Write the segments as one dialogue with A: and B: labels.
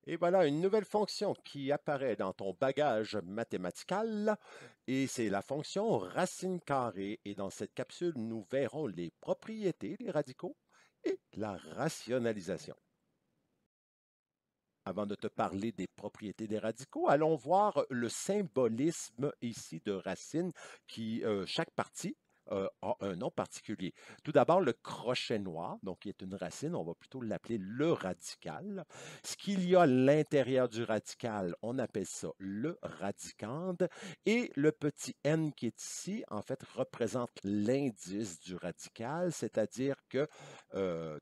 A: Et voilà une nouvelle fonction qui apparaît dans ton bagage mathématical et c'est la fonction racine carrée. Et dans cette capsule, nous verrons les propriétés des radicaux et la rationalisation. Avant de te parler des propriétés des radicaux, allons voir le symbolisme ici de racine qui, chaque partie a un nom particulier. Tout d'abord, le crochet noir, donc qui est une racine, on va plutôt l'appeler le radical. Ce qu'il y a à l'intérieur du radical, on appelle ça le radicande. Et le petit n qui est ici, en fait, représente l'indice du radical, c'est-à-dire que,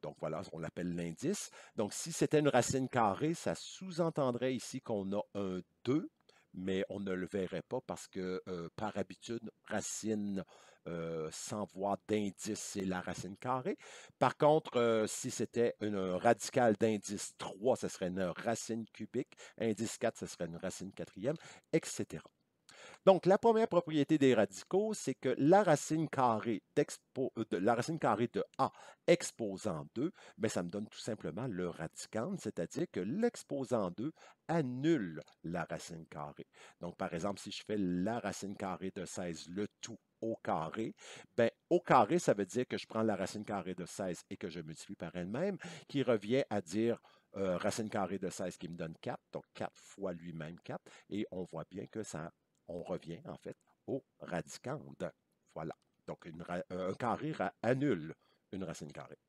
A: donc voilà, on l'appelle l'indice. Donc, si c'était une racine carrée, ça sous-entendrait ici qu'on a un 2, mais on ne le verrait pas parce que, par habitude, racine sans voir d'indice, c'est la racine carrée. Par contre, si c'était une radicale d'indice 3, ce serait une racine cubique. Indice 4, ce serait une racine quatrième, etc. Donc, la première propriété des radicaux, c'est que la racine carrée de A exposant 2, bien, ça me donne tout simplement le radicande, c'est-à-dire que l'exposant 2 annule la racine carrée. Donc, par exemple, si je fais la racine carrée de 16, le tout au carré, bien, au carré, ça veut dire que je prends la racine carrée de 16 et que je multiplie par elle-même, qui revient à dire racine carrée de 16 qui me donne 4, donc 4 fois lui-même 4, et on voit bien que ça on revient en fait au radicande. Voilà. Donc, un carré annule une racine carrée.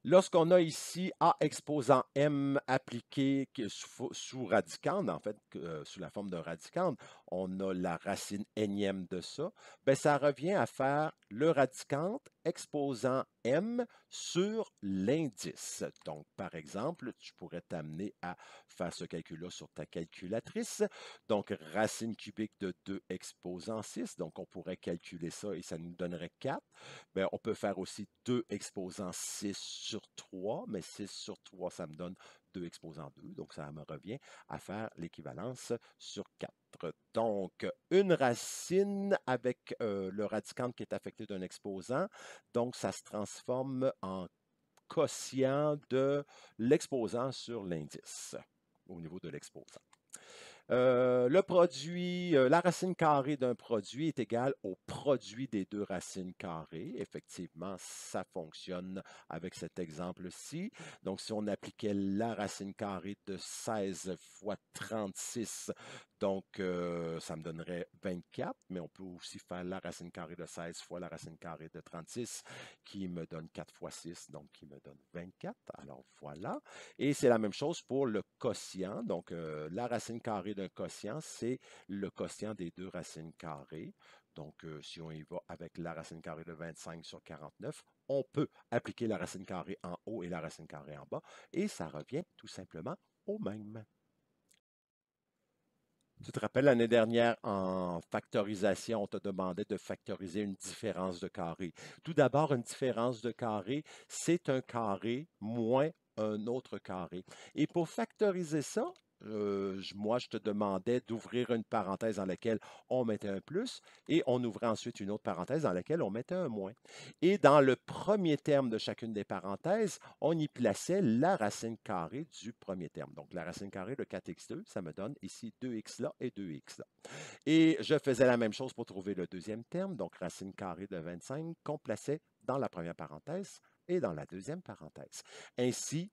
A: Lorsqu'on a ici A exposant M appliqué sous radicande, en fait, sous la forme d'un radicande, on a la racine énième de ça, bien, ça revient à faire le radicande exposant M sur l'indice. Donc, par exemple, tu pourrais t'amener à faire ce calcul-là sur ta calculatrice. Donc, racine cubique de 2 exposant 6. Donc, on pourrait calculer ça et ça nous donnerait 4. Bien, on peut faire aussi 2 exposant 6 sur 3, mais 6 sur 3, ça me donne 2 exposant 2, donc ça me revient à faire l'équivalence sur 4. Donc, une racine avec le radicande qui est affecté d'un exposant, donc ça se transforme en quotient de l'exposant sur l'indice au niveau de l'exposant. Le produit, la racine carrée d'un produit est égale au produit des deux racines carrées. Effectivement, ça fonctionne avec cet exemple-ci. Donc, si on appliquait la racine carrée de 16 fois 36, donc ça me donnerait 24, mais on peut aussi faire la racine carrée de 16 fois la racine carrée de 36, qui me donne 4 fois 6, donc qui me donne 24. Alors, voilà. Et c'est la même chose pour le quotient. Donc, la racine carrée d'un quotient, c'est le quotient des deux racines carrées. Donc, si on y va avec la racine carrée de 25 sur 49, on peut appliquer la racine carrée en haut et la racine carrée en bas, et ça revient tout simplement au même. Tu te rappelles, l'année dernière, en factorisation, on te demandait de factoriser une différence de carré. Tout d'abord, une différence de carré, c'est un carré moins un autre carré. Et pour factoriser ça, moi, je te demandais d'ouvrir une parenthèse dans laquelle on mettait un plus et on ouvrait ensuite une autre parenthèse dans laquelle on mettait un moins. Et dans le premier terme de chacune des parenthèses, on y plaçait la racine carrée du premier terme. Donc, la racine carrée de 4x2, ça me donne ici 2x là et 2x là. Et je faisais la même chose pour trouver le deuxième terme, donc racine carrée de 25, qu'on plaçait dans la première parenthèse et dans la deuxième parenthèse. Ainsi,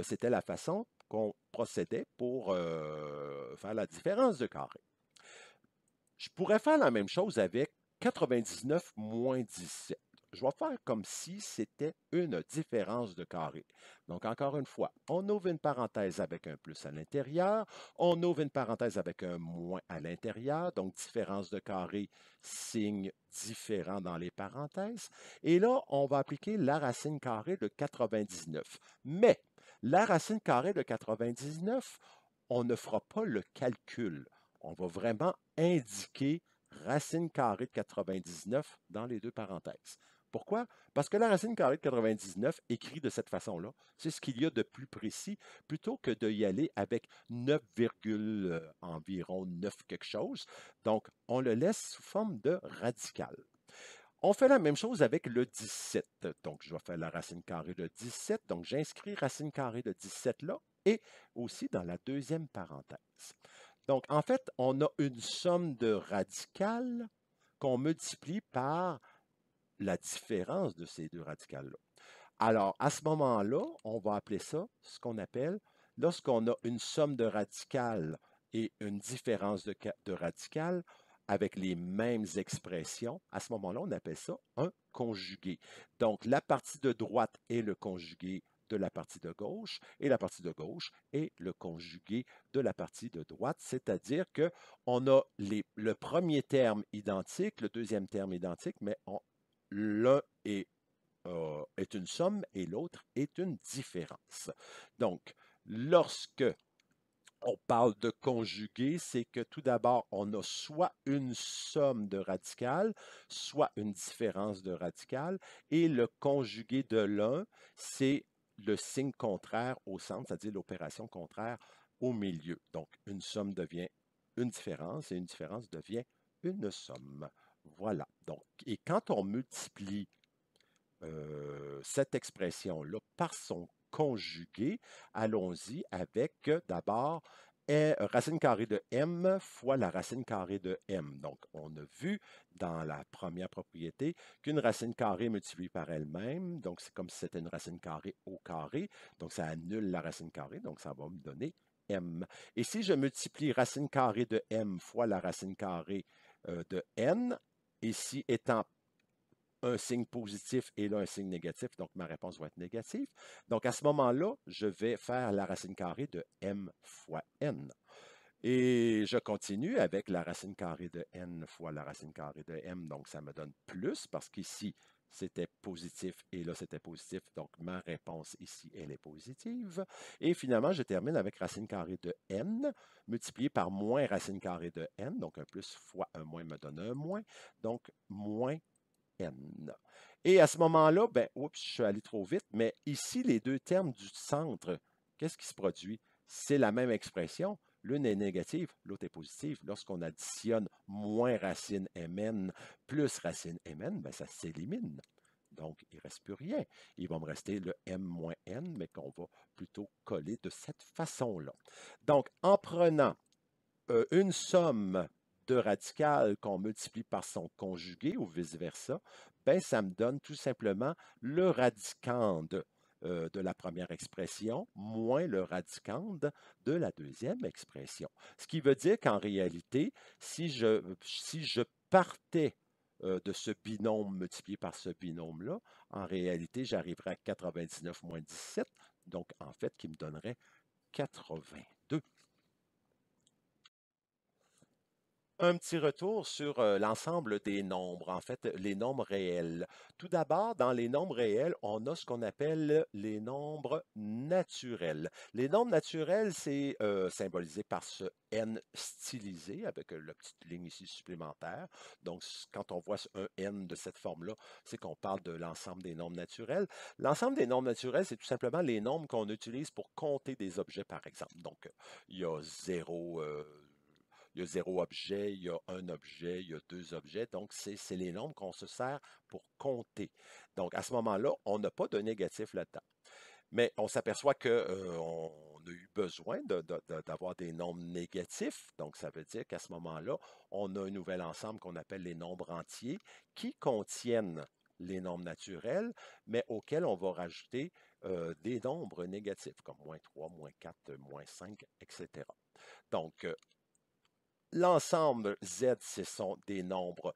A: c'était la façon qu'on procédait pour faire la différence de carré. Je pourrais faire la même chose avec 99 moins 17. Je vais faire comme si c'était une différence de carré. Donc, encore une fois, on ouvre une parenthèse avec un plus à l'intérieur, on ouvre une parenthèse avec un moins à l'intérieur, donc différence de carré, signe différent dans les parenthèses. Et là, on va appliquer la racine carrée de 99. Mais la racine carrée de 99, on ne fera pas le calcul. On va vraiment indiquer racine carrée de 99 dans les deux parenthèses. Pourquoi? Parce que la racine carrée de 99 écrit de cette façon-là, c'est ce qu'il y a de plus précis, plutôt que d'y aller avec 9, environ 9 quelque chose. Donc, on le laisse sous forme de radical. On fait la même chose avec le 17. Donc, je vais faire la racine carrée de 17. Donc, j'inscris racine carrée de 17 là. et aussi dans la deuxième parenthèse. Donc, en fait, on a une somme de radicales qu'on multiplie par la différence de ces deux radicales-là. Alors, à ce moment-là, on va appeler ça ce qu'on appelle, lorsqu'on a une somme de radicales et une différence de radicales avec les mêmes expressions, à ce moment-là, on appelle ça un conjugué. Donc, la partie de droite est le conjugué de la partie de gauche et la partie de gauche est le conjugué de la partie de droite, c'est-à-dire qu'on a le premier terme identique, le deuxième terme identique, mais l'un est une somme et l'autre est une différence. Donc, lorsque on parle de conjugué, c'est que tout d'abord, on a soit une somme de radicales, soit une différence de radicales, et le conjugué de l'un, c'est le signe contraire au centre, c'est-à-dire l'opération contraire au milieu. Donc, une somme devient une différence et une différence devient une somme. Voilà. Donc, et quand on multiplie cette expression-là par son conjugué, allons-y avec d'abord racine carrée de m fois la racine carrée de m. Donc, on a vu dans la première propriété qu'une racine carrée multipliée par elle-même, donc c'est comme si c'était une racine carrée au carré, donc ça annule la racine carrée, donc ça va me donner m. Et si je multiplie racine carrée de m fois la racine carrée de n, ici étant un signe positif et là un signe négatif, donc ma réponse va être négative. Donc à ce moment-là, je vais faire la racine carrée de m fois n. Et je continue avec la racine carrée de n fois la racine carrée de m, donc ça me donne plus parce qu'ici c'était positif et là c'était positif, donc ma réponse ici elle est positive. Et finalement, je termine avec racine carrée de n multiplié par moins racine carrée de n, donc un plus fois un moins me donne un moins, donc moins n. Et à ce moment-là, ben, oups, je suis allé trop vite, mais ici, les deux termes du centre, qu'est-ce qui se produit? C'est la même expression. L'une est négative, l'autre est positive. Lorsqu'on additionne moins racine mn plus racine mn, ben, ça s'élimine. Donc, il ne reste plus rien. Il va me rester le m moins n, mais qu'on va plutôt coller de cette façon-là. Donc, en prenant une somme de radicales qu'on multiplie par son conjugué ou vice-versa, ben, ça me donne tout simplement le radicande de la première expression moins le radicande de la deuxième expression. Ce qui veut dire qu'en réalité, si je partais de ce binôme multiplié par ce binôme-là, en réalité, j'arriverais à 99 moins 17, donc en fait, qui me donnerait 82. Un petit retour sur l'ensemble des nombres, en fait, les nombres réels. Tout d'abord, dans les nombres réels, on a ce qu'on appelle les nombres naturels. Les nombres naturels, c'est symbolisé par ce n stylisé avec la petite ligne ici supplémentaire. Donc, quand on voit un n de cette forme-là, c'est qu'on parle de l'ensemble des nombres naturels. L'ensemble des nombres naturels, c'est tout simplement les nombres qu'on utilise pour compter des objets, par exemple. Donc, il y a zéro objet, il y a un objet, il y a deux objets. Donc, c'est les nombres qu'on se sert pour compter. Donc, à ce moment-là, on n'a pas de négatif là-dedans. Mais on s'aperçoit qu'on a eu besoin d'avoir des nombres négatifs. Donc, ça veut dire qu'à ce moment-là, on a un nouvel ensemble qu'on appelle les nombres entiers qui contiennent les nombres naturels, mais auxquels on va rajouter des nombres négatifs, comme moins 3, moins 4, moins 5, etc. Donc, l'ensemble Z, ce sont des nombres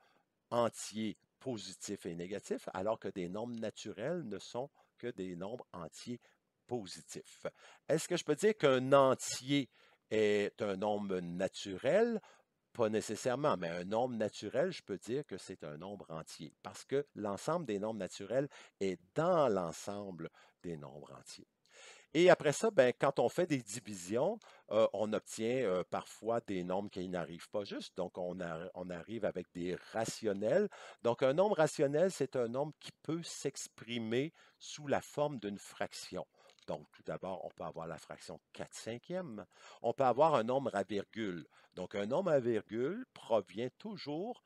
A: entiers positifs et négatifs, alors que des nombres naturels ne sont que des nombres entiers positifs. Est-ce que je peux dire qu'un entier est un nombre naturel? Pas nécessairement, mais un nombre naturel, je peux dire que c'est un nombre entier, parce que l'ensemble des nombres naturels est dans l'ensemble des nombres entiers. Et après ça, ben, quand on fait des divisions, on obtient parfois des nombres qui n'arrivent pas juste. Donc, on arrive avec des rationnels. Donc, un nombre rationnel, c'est un nombre qui peut s'exprimer sous la forme d'une fraction. Donc, tout d'abord, on peut avoir la fraction 4 cinquièmes. On peut avoir un nombre à virgule. Donc, un nombre à virgule provient toujours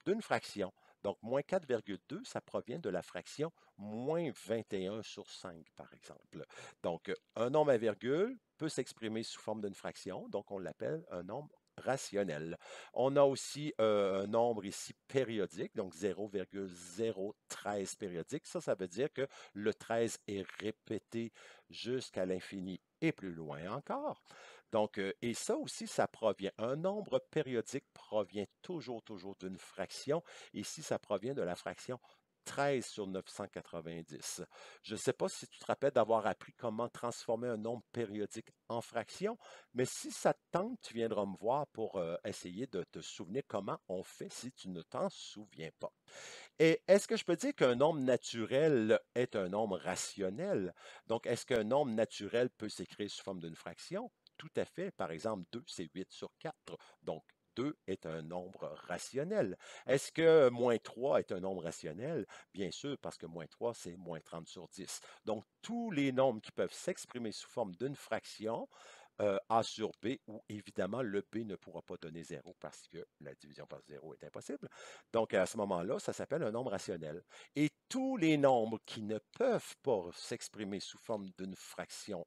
A: d'une fraction. Donc, moins 4,2, ça provient de la fraction moins 21 sur 5, par exemple. Donc, un nombre à virgule peut s'exprimer sous forme d'une fraction, donc on l'appelle un nombre rationnel. On a aussi un nombre ici périodique, donc 0,013 périodique. Ça veut dire que le 13 est répété jusqu'à l'infini et plus loin encore. Donc, et ça aussi, ça provient. Un nombre périodique provient toujours d'une fraction. Ici, ça provient de la fraction 13 sur 990. Je ne sais pas si tu te rappelles d'avoir appris comment transformer un nombre périodique en fraction, mais si ça te tente, tu viendras me voir pour essayer de te souvenir comment on fait si tu ne t'en souviens pas. Et est-ce que je peux dire qu'un nombre naturel est un nombre rationnel? Donc, est-ce qu'un nombre naturel peut s'écrire sous forme d'une fraction? Tout à fait. Par exemple, 2, c'est 8 sur 4. Donc, 2 est un nombre rationnel. Est-ce que moins 3 est un nombre rationnel? Bien sûr, parce que moins 3, c'est moins 30 sur 10. Donc, tous les nombres qui peuvent s'exprimer sous forme d'une fraction, A sur B, où évidemment le B ne pourra pas donner 0 parce que la division par 0 est impossible. Donc à ce moment-là, ça s'appelle un nombre rationnel. Et tous les nombres qui ne peuvent pas s'exprimer sous forme d'une fraction,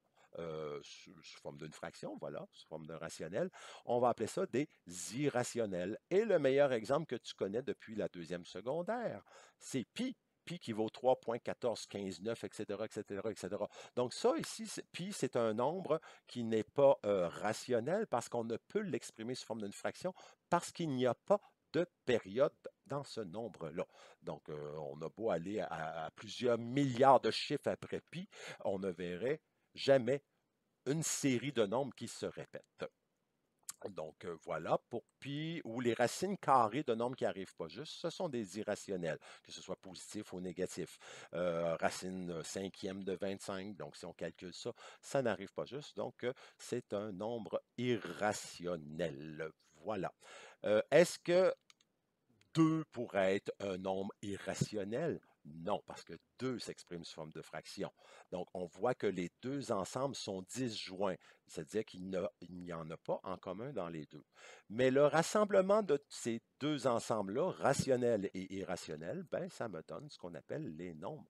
A: sous forme d'une fraction, voilà, sous forme d'un rationnel, on va appeler ça des irrationnels. Et le meilleur exemple que tu connais depuis la deuxième secondaire, c'est pi. Pi qui vaut 3,1415,9, etc., etc., etc. Donc ça ici, pi, c'est un nombre qui n'est pas rationnel parce qu'on ne peut l'exprimer sous forme d'une fraction parce qu'il n'y a pas de période dans ce nombre-là. Donc, on a beau aller à plusieurs milliards de chiffres après pi, on ne verrait jamais une série de nombres qui se répètent. Donc, voilà, pour pi, ou les racines carrées de nombres qui n'arrivent pas juste, ce sont des irrationnels, que ce soit positif ou négatif. Racine cinquième de 25, donc si on calcule ça, ça n'arrive pas juste, donc c'est un nombre irrationnel. Voilà. Est-ce que 2 pourrait être un nombre irrationnel? Non, parce que 2 s'exprime sous forme de fraction. Donc, on voit que les deux ensembles sont disjoints, c'est-à-dire qu'il n'y en a pas en commun dans les deux. Mais le rassemblement de ces deux ensembles-là, rationnels et irrationnels, ben, ça me donne ce qu'on appelle les nombres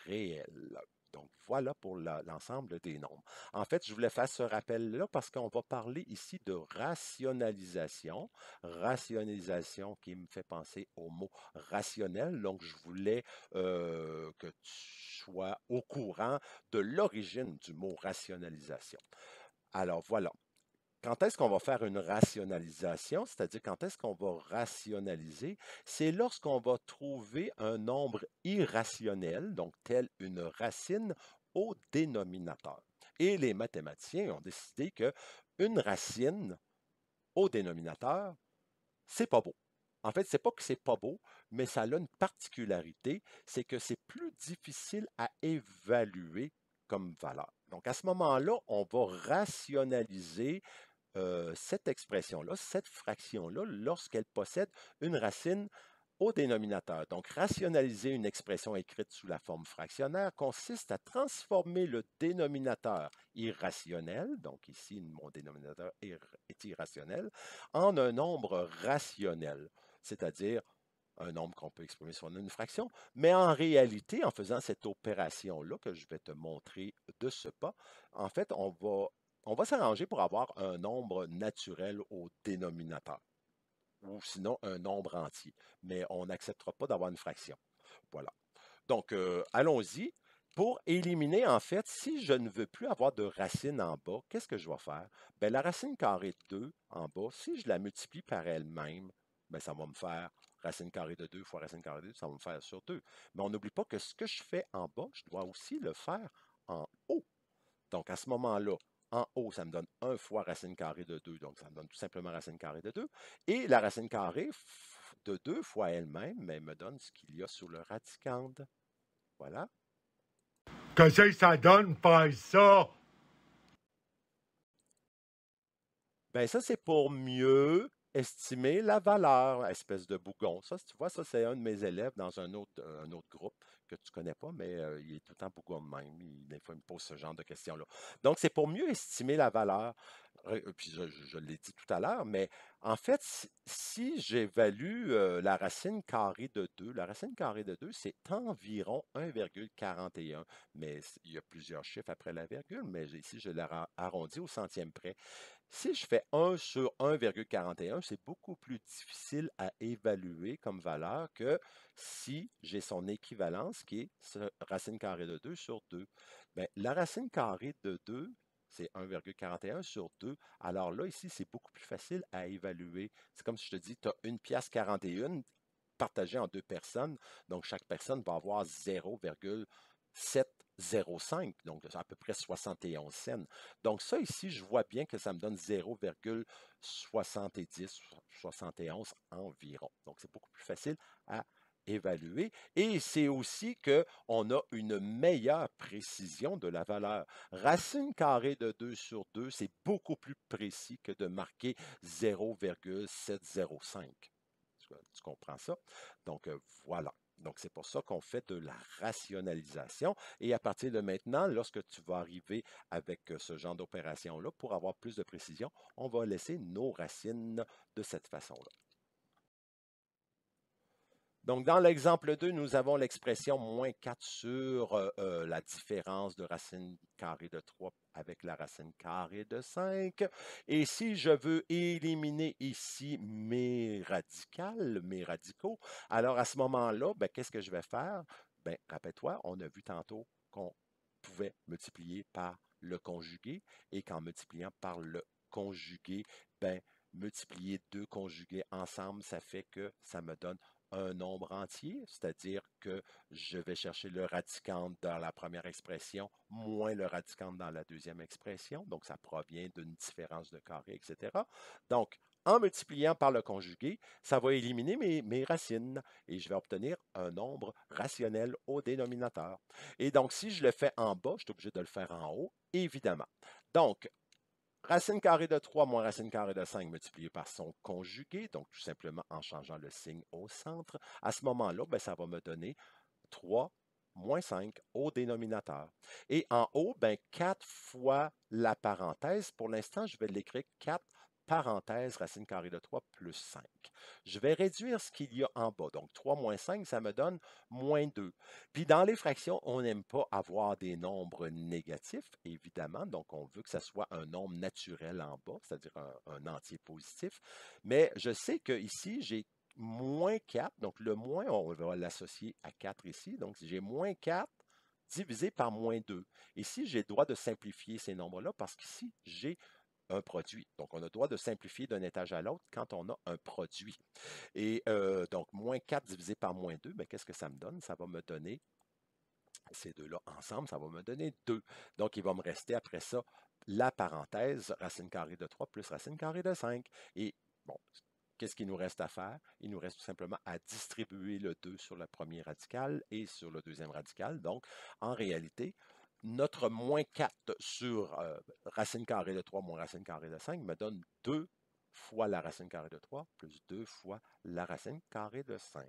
A: réels. Donc, voilà pour l'ensemble des nombres. En fait, je voulais faire ce rappel-là parce qu'on va parler ici de rationalisation. Rationalisation qui me fait penser au mot rationnel. Donc, je voulais que tu sois au courant de l'origine du mot rationalisation. Alors, voilà. Quand est-ce qu'on va faire une rationalisation, c'est-à-dire quand est-ce qu'on va rationaliser? C'est lorsqu'on va trouver un nombre irrationnel, donc tel une racine, au dénominateur. Et les mathématiciens ont décidé qu'une racine au dénominateur, c'est pas beau. En fait, c'est pas que c'est pas beau, mais ça a une particularité, c'est que c'est plus difficile à évaluer comme valeur. Donc, à ce moment-là, on va rationaliser cette expression-là, cette fraction-là, lorsqu'elle possède une racine au dénominateur. Donc, rationaliser une expression écrite sous la forme fractionnaire consiste à transformer le dénominateur irrationnel, donc ici mon dénominateur est irrationnel, en un nombre rationnel, c'est-à-dire un nombre qu'on peut exprimer sous une fraction, mais en réalité, en faisant cette opération-là que je vais te montrer de ce pas, en fait, on va s'arranger pour avoir un nombre naturel au dénominateur, ou sinon un nombre entier, mais on n'acceptera pas d'avoir une fraction. Voilà. Donc, allons-y. Pour éliminer, en fait, si je ne veux plus avoir de racine en bas, qu'est-ce que je vais faire? Bien, la racine carrée de 2 en bas, si je la multiplie par elle-même, bien, ça va me faire racine carrée de 2 fois racine carrée de 2, ça va me faire sur 2. Mais on n'oublie pas que ce que je fais en bas, je dois aussi le faire en haut. Donc, à ce moment-là, en haut, ça me donne 1 fois racine carrée de 2, donc ça me donne tout simplement racine carrée de 2. Et la racine carrée de 2 fois elle-même, mais me donne ce qu'il y a sous le radicande. Voilà.
B: Qu'est-ce que ça donne faire ça?
A: Bien, ça, c'est pour mieux estimer la valeur, espèce de bougon. Ça, tu vois, ça, c'est un de mes élèves dans un autre groupe que tu ne connais pas, mais il est tout le temps bougon de même. Des fois, il me pose ce genre de questions-là. Donc, c'est pour mieux estimer la valeur. Puis je l'ai dit tout à l'heure, mais en fait, si j'évalue la racine carrée de 2, la racine carrée de 2, c'est environ 1,41. Mais il y a plusieurs chiffres après la virgule, mais ici, je l'ai arrondi au centième près. Si je fais 1 sur 1,41, c'est beaucoup plus difficile à évaluer comme valeur que si j'ai son équivalence qui est racine carrée de 2 sur 2. Bien, la racine carrée de 2, c'est 1,41 sur 2. Alors là, ici, c'est beaucoup plus facile à évaluer. C'est comme si je te dis, tu as une pièce 41 partagée en deux personnes. Donc, chaque personne va avoir 0,705, donc à peu près 71 cents. Donc, ça ici, je vois bien que ça me donne 0,70, 71 environ. Donc, c'est beaucoup plus facile à évaluer. Et c'est aussi qu'on a une meilleure précision de la valeur. Racine carrée de 2 sur 2, c'est beaucoup plus précis que de marquer 0,705. Tu comprends ça? Donc, voilà. Donc, c'est pour ça qu'on fait de la rationalisation. Et à partir de maintenant, lorsque tu vas arriver avec ce genre d'opération-là, pour avoir plus de précision, on va laisser nos racines de cette façon-là. Donc, dans l'exemple 2, nous avons l'expression moins 4 sur la différence de racine carrée de 3 avec la racine carrée de 5. Et si je veux éliminer ici mes radicales, mes radicaux, alors à ce moment-là, ben, qu'est-ce que je vais faire? Ben, rappelle-toi, on a vu tantôt qu'on pouvait multiplier par le conjugué et qu'en multipliant par le conjugué, ben, multiplier deux conjugués ensemble, ça fait que ça me donne un nombre entier, c'est-à-dire que je vais chercher le radicand dans la première expression moins le radicand dans la deuxième expression. Donc, ça provient d'une différence de carré, etc. Donc, en multipliant par le conjugué, ça va éliminer mes racines et je vais obtenir un nombre rationnel au dénominateur. Et donc, si je le fais en bas, je suis obligé de le faire en haut, évidemment. Donc, racine carrée de 3 moins racine carrée de 5 multiplié par son conjugué, donc tout simplement en changeant le signe au centre. À ce moment-là, ben, ça va me donner 3 moins 5 au dénominateur. Et en haut, ben, 4 fois la parenthèse. Pour l'instant, je vais l'écrire 4 parenthèse racine carrée de 3 plus 5. Je vais réduire ce qu'il y a en bas. Donc, 3 moins 5, ça me donne moins 2. Puis, dans les fractions, on n'aime pas avoir des nombres négatifs, évidemment. Donc, on veut que ce soit un nombre naturel en bas, c'est-à-dire un entier positif. Mais je sais qu'ici, j'ai moins 4. Donc, le moins, on va l'associer à 4 ici. Donc, j'ai moins 4 divisé par moins 2. Ici, j'ai le droit de simplifier ces nombres-là parce qu'ici, j'ai un produit. Donc, on a le droit de simplifier d'un étage à l'autre quand on a un produit. Et donc, moins 4 divisé par moins 2, bien, qu'est-ce que ça me donne? Ça va me donner, ces deux-là ensemble, ça va me donner 2. Donc, il va me rester après ça la parenthèse, racine carrée de 3 plus racine carrée de 5. Et bon, qu'est-ce qu'il nous reste à faire? Il nous reste tout simplement à distribuer le 2 sur le premier radical et sur le deuxième radical. Donc, en réalité, notre moins 4 sur racine carrée de 3 moins racine carrée de 5 me donne 2 fois la racine carrée de 3 plus 2 fois la racine carrée de 5.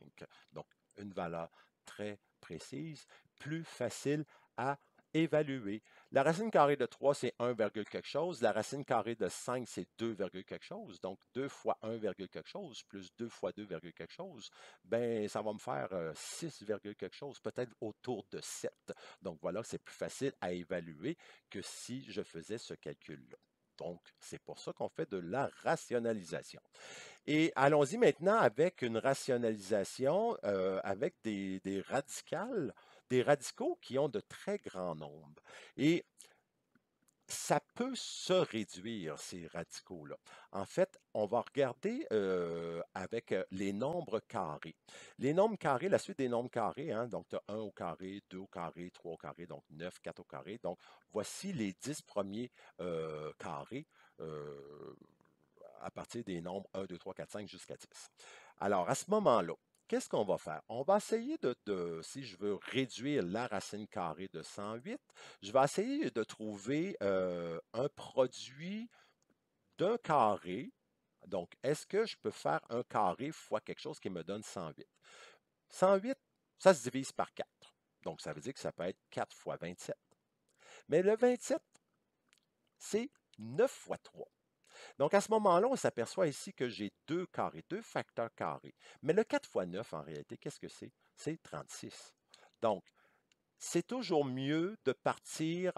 A: Donc, une valeur très précise, plus facile à évaluer. La racine carrée de 3, c'est 1, quelque chose. La racine carrée de 5, c'est 2, quelque chose. Donc, 2 fois 1, quelque chose, plus 2 fois 2, quelque chose, ben, ça va me faire 6, quelque chose, peut-être autour de 7. Donc, voilà, c'est plus facile à évaluer que si je faisais ce calcul-là. Donc, c'est pour ça qu'on fait de la rationalisation. Et allons-y maintenant avec une rationalisation avec des radicales, des radicaux qui ont de très grands nombres. Et ça peut se réduire, ces radicaux-là. En fait, on va regarder avec les nombres carrés. Les nombres carrés, la suite des nombres carrés, hein, donc tu as 1 au carré, 2 au carré, 3 au carré, donc 9, 4 au carré. Donc, voici les 10 premiers carrés à partir des nombres 1, 2, 3, 4, 5 jusqu'à 10. Alors, à ce moment-là, qu'est-ce qu'on va faire? On va essayer si je veux réduire la racine carrée de 108, je vais essayer de trouver un produit d'un carré. Donc, est-ce que je peux faire un carré fois quelque chose qui me donne 108? 108, ça se divise par 4. Donc, ça veut dire que ça peut être 4 fois 27. Mais le 27, c'est 9 fois 3. Donc, à ce moment-là, on s'aperçoit ici que j'ai deux carrés, deux facteurs carrés. Mais le 4 fois 9, en réalité, qu'est-ce que c'est? C'est 36. Donc, c'est toujours mieux de partir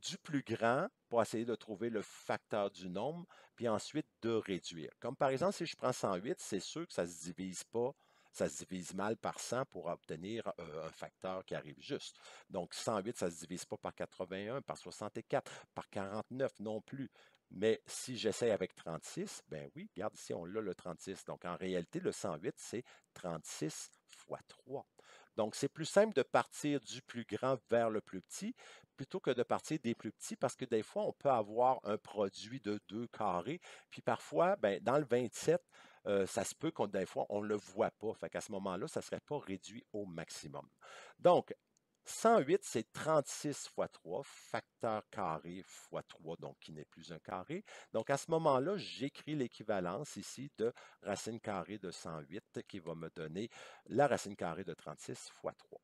A: du plus grand pour essayer de trouver le facteur du nombre, puis ensuite de réduire. Comme par exemple, si je prends 108, c'est sûr que ça ne se divise pas, ça se divise mal par 100 pour obtenir un facteur qui arrive juste. Donc 108, ça ne se divise pas par 81, par 64, par 49 non plus. Mais si j'essaie avec 36, ben oui, regarde ici, on l'a le 36. Donc en réalité, le 108, c'est 36 fois 3. Donc, c'est plus simple de partir du plus grand vers le plus petit plutôt que de partir des plus petits parce que des fois, on peut avoir un produit de 2 carrés. Puis parfois, ben, dans le 27, ça se peut qu'on des fois, on ne le voit pas. Fait qu'à ce moment-là, ça ne serait pas réduit au maximum. Donc, 108, c'est 36 fois 3, facteur carré fois 3, donc qui n'est plus un carré. Donc, à ce moment-là, j'écris l'équivalence ici de racine carrée de 108 qui va me donner la racine carrée de 36 fois 3.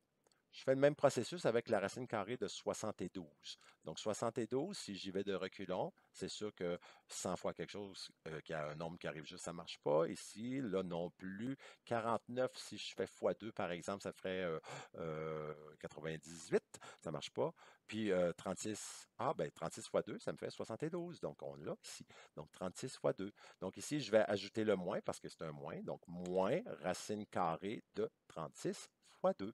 A: Je fais le même processus avec la racine carrée de 72. Donc 72, si j'y vais de reculons, c'est sûr que 100 fois quelque chose qui a un nombre qui arrive juste, ça ne marche pas. Ici, là non plus. 49, si je fais fois 2, par exemple, ça ferait 98, ça ne marche pas. Puis 36, ben 36 fois 2, ça me fait 72. Donc on l'a ici. Donc 36 fois 2. Donc ici, je vais ajouter le moins parce que c'est un moins. Donc moins racine carrée de 36 fois 2.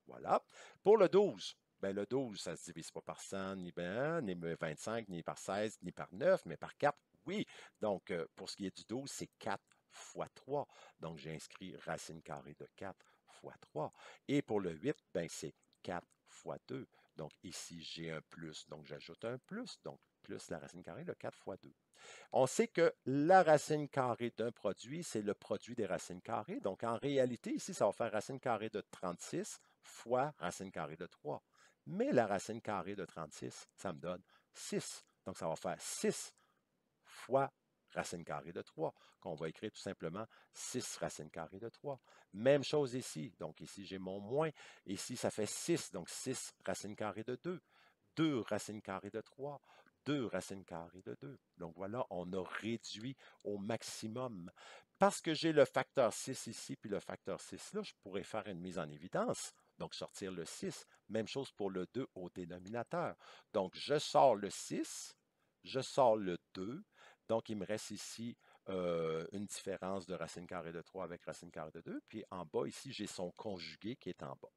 A: Voilà. Pour le 12, ben le 12, ça ne se divise pas par 100, ni, ben, ni 25, ni par 16, ni par 9, mais par 4, oui. Donc, pour ce qui est du 12, c'est 4 fois 3. Donc, j'ai inscrit racine carrée de 4 fois 3. Et pour le 8, ben, c'est 4 fois 2. Donc, ici, j'ai un plus. Donc, j'ajoute un plus. Donc, plus la racine carrée de 4 fois 2. On sait que la racine carrée d'un produit, c'est le produit des racines carrées. Donc, en réalité, ici, ça va faire racine carrée de 36 fois racine carrée de 3. Mais la racine carrée de 36, ça me donne 6. Donc, ça va faire 6 fois racine carrée de 3, qu'on va écrire tout simplement 6 racine carrée de 3. Même chose ici. Donc, ici, j'ai mon moins. Ici, ça fait 6. Donc, 6 racine carrée de 2. 2 racine carrée de 3. 2 racine carrée de 2. Donc voilà, on a réduit au maximum. Parce que j'ai le facteur 6 ici, puis le facteur 6 là, je pourrais faire une mise en évidence. Donc sortir le 6. Même chose pour le 2 au dénominateur. Donc je sors le 6, je sors le 2. Donc il me reste ici une différence de racine carrée de 3 avec racine carrée de 2. Puis en bas, ici, j'ai son conjugué qui est en bas.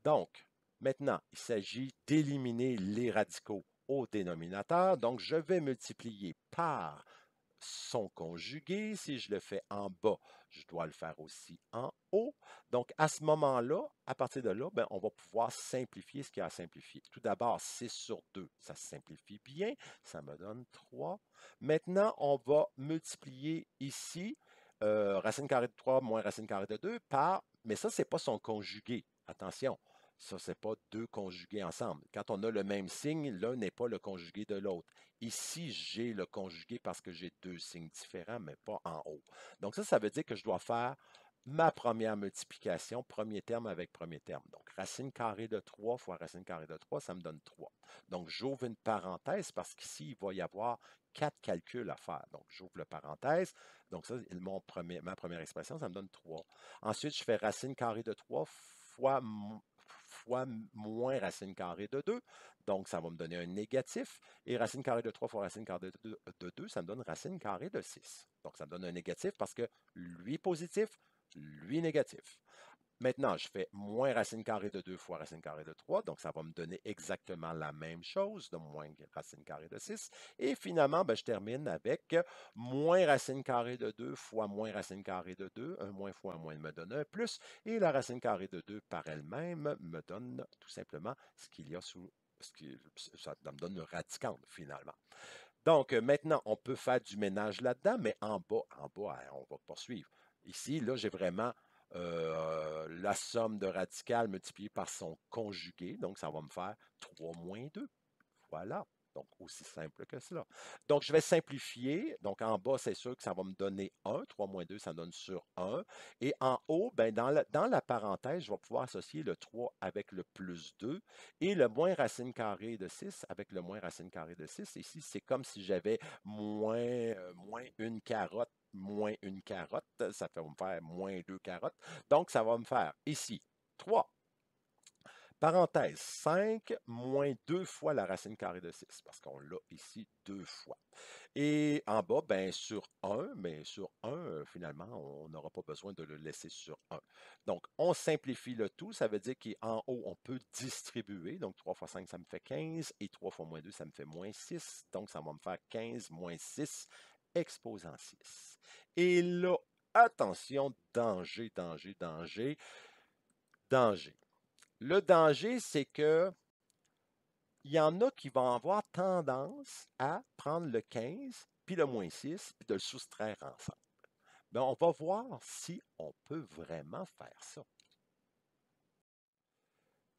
A: Donc, maintenant, il s'agit d'éliminer les radicaux au dénominateur. Donc, je vais multiplier par son conjugué. Si je le fais en bas, je dois le faire aussi en haut. Donc, à ce moment-là, à partir de là, ben, on va pouvoir simplifier ce qu'il y a à simplifier. Tout d'abord, 6 sur 2, ça se simplifie bien. Ça me donne 3. Maintenant, on va multiplier ici racine carrée de 3 moins racine carrée de 2 par, mais ça, ce n'est pas son conjugué. Attention, ça, ce n'est pas deux conjugués ensemble. Quand on a le même signe, l'un n'est pas le conjugué de l'autre. Ici, j'ai le conjugué parce que j'ai deux signes différents, mais pas en haut. Donc ça veut dire que je dois faire ma première multiplication, premier terme avec premier terme. Donc, racine carrée de 3 fois racine carrée de 3, ça me donne 3. Donc, j'ouvre une parenthèse parce qu'ici, il va y avoir 4 calculs à faire. Donc, j'ouvre la parenthèse. Donc, ça, ma première expression, ça me donne 3. Ensuite, je fais racine carrée de 3 fois moins racine carrée de 2. Donc, ça va me donner un négatif. Et racine carrée de 3 fois racine carrée de 2, ça me donne racine carrée de 6. Donc, ça me donne un négatif parce que lui positif, lui négatif. Maintenant, je fais moins racine carrée de 2 fois racine carrée de 3, donc ça va me donner exactement la même chose, de moins racine carrée de 6. Et finalement, ben, je termine avec moins racine carrée de 2 fois moins racine carrée de 2. Un moins fois un moins me donne un plus. Et la racine carrée de 2 par elle-même me donne tout simplement ce qu'il y a sous... Ça me donne une radicande finalement. Donc, maintenant, on peut faire du ménage là-dedans, mais en bas, on va poursuivre. Ici, là, j'ai vraiment la somme de radicale multipliée par son conjugué. Donc, ça va me faire 3 moins 2. Voilà. Donc, aussi simple que cela. Donc, je vais simplifier. Donc, en bas, c'est sûr que ça va me donner 1. 3 moins 2, ça donne sur 1. Et en haut, ben, dans la parenthèse, je vais pouvoir associer le 3 avec le plus 2 et le moins racine carrée de 6 avec le moins racine carrée de 6. Ici, c'est comme si j'avais moins une carotte, moins une carotte. Ça va me faire moins 2 carottes. Donc, ça va me faire ici 3. Parenthèse, 5 moins 2 fois la racine carrée de 6, parce qu'on l'a ici 2 fois. Et en bas, ben, sur 1, mais sur 1, finalement, on n'aura pas besoin de le laisser sur 1. Donc, on simplifie le tout. Ça veut dire qu'en haut, on peut distribuer. Donc, 3 fois 5, ça me fait 15. Et 3 fois moins 2, ça me fait moins 6. Donc, ça va me faire 15 moins 6 exposant 6. Et là, attention, danger, danger, danger, danger. Le danger, c'est que il y en a qui vont avoir tendance à prendre le 15 puis le moins 6 puis de le soustraire ensemble. Mais on va voir si on peut vraiment faire ça.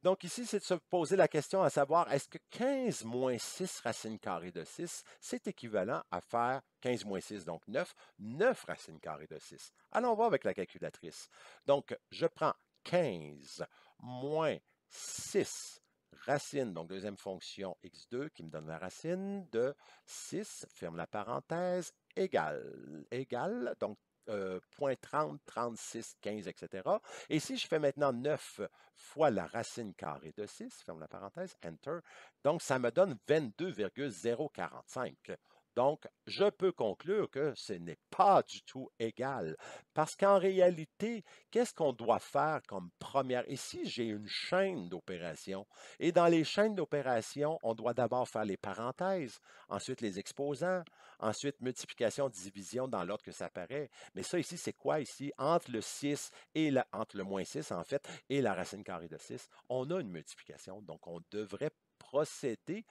A: Donc ici, c'est de se poser la question à savoir, est-ce que 15 moins 6 racines carrées de 6, c'est équivalent à faire 15 moins 6, donc 9, 9 racines carrées de 6. Allons voir avec la calculatrice. Donc, je prends 15 moins 6 racine, donc deuxième fonction x2 qui me donne la racine de 6, ferme la parenthèse, égale, donc 0.30, 36, 15, etc. Et si je fais maintenant 9 fois la racine carrée de 6, ferme la parenthèse, Enter, donc ça me donne 22,045. Donc, je peux conclure que ce n'est pas du tout égal. Parce qu'en réalité, qu'est-ce qu'on doit faire comme première? Ici, j'ai une chaîne d'opérations. Et dans les chaînes d'opérations, on doit d'abord faire les parenthèses, ensuite les exposants, ensuite multiplication, division dans l'ordre que ça apparaît. Mais ça ici, c'est quoi ici? Entre le 6 et entre le moins 6, en fait, et la racine carrée de 6, on a une multiplication. Donc, on devrait procéder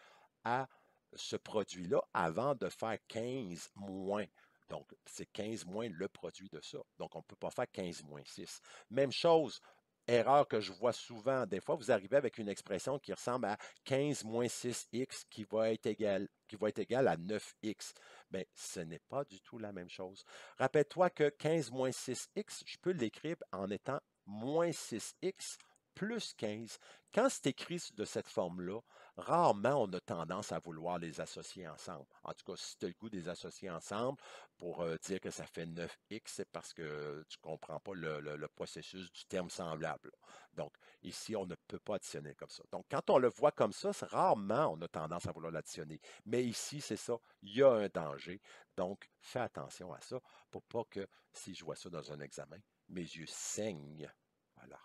A: à ce produit-là avant de faire 15 moins. Donc, c'est 15 moins le produit de ça. Donc, on ne peut pas faire 15 moins 6. Même chose, erreur que je vois souvent. Des fois, vous arrivez avec une expression qui ressemble à 15 moins 6x qui va être égal à 9x. Bien, ce n'est pas du tout la même chose. Rappelle-toi que 15 moins 6x, je peux l'écrire en étant moins 6x plus 15. Quand c'est écrit de cette forme-là, rarement on a tendance à vouloir les associer ensemble. En tout cas, si tu as le goût de les associer ensemble pour dire que ça fait 9x, c'est parce que tu ne comprends pas le processus du terme semblable. Donc, ici, on ne peut pas additionner comme ça. Donc, quand on le voit comme ça, rarement on a tendance à vouloir l'additionner. Mais ici, c'est ça, il y a un danger. Donc, fais attention à ça pour pas que, si je vois ça dans un examen, mes yeux saignent. Voilà.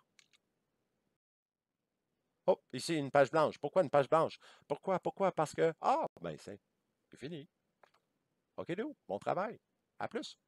A: Oh, ici, une page blanche. Pourquoi une page blanche? Pourquoi? Pourquoi? Parce que, ben c'est fini. OK, bon travail. À plus.